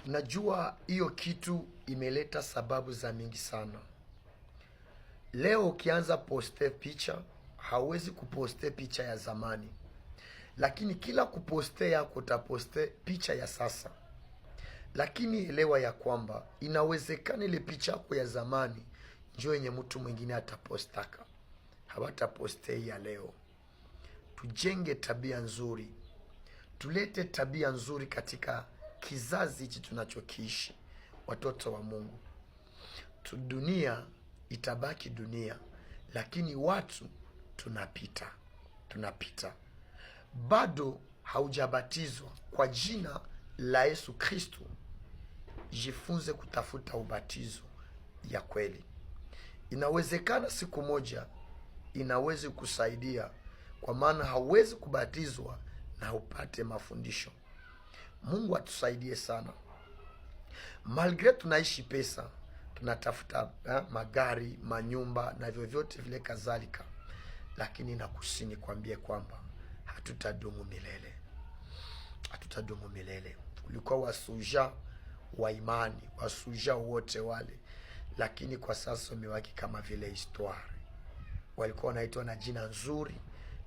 Najua hiyo kitu imeleta sababu za mingi sana. Leo ukianza poste picha, hauwezi kuposte picha ya zamani, lakini kila kuposte yako utaposte picha ya sasa. Lakini elewa ya kwamba inawezekana ile picha yako ya zamani njoo yenye mtu mwingine atapostaka, hawataposte ya leo. Tujenge tabia nzuri, tulete tabia nzuri katika kizazi hichi tunachokiishi, watoto wa Mungu. Dunia itabaki dunia, lakini watu tunapita. Bado haujabatizwa kwa jina la Yesu Kristo, jifunze kutafuta ubatizo ya kweli. Inawezekana siku moja inawezi kusaidia, kwa maana hauwezi kubatizwa na upate mafundisho. Mungu atusaidie sana. Malgre tunaishi pesa, tunatafuta magari, manyumba na vyovyote vile kadhalika, lakini nakusini kwambie kwamba hatutadumu milele. Hatutadumu milele. Ulikuwa wasuja wa imani, wasuja wote wale, lakini kwa sasa umewaki kama vile histoire. Walikuwa wanaitwa na jina nzuri,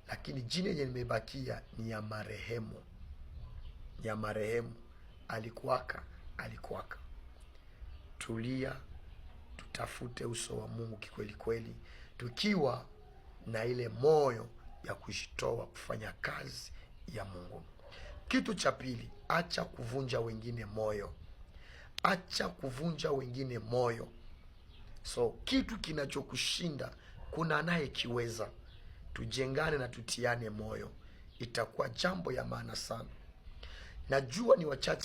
lakini jina yenye limebakia ni ya marehemu. Ya marehemu. Alikuwaka. Tulia, tutafute uso wa Mungu kikweli kweli, tukiwa na ile moyo ya kujitoa kufanya kazi ya Mungu. Kitu cha pili, acha kuvunja wengine moyo. Acha kuvunja wengine moyo. So kitu kinachokushinda kuna naye kiweza. Tujengane na tutiane moyo, itakuwa jambo ya maana sana. Najua ni wachache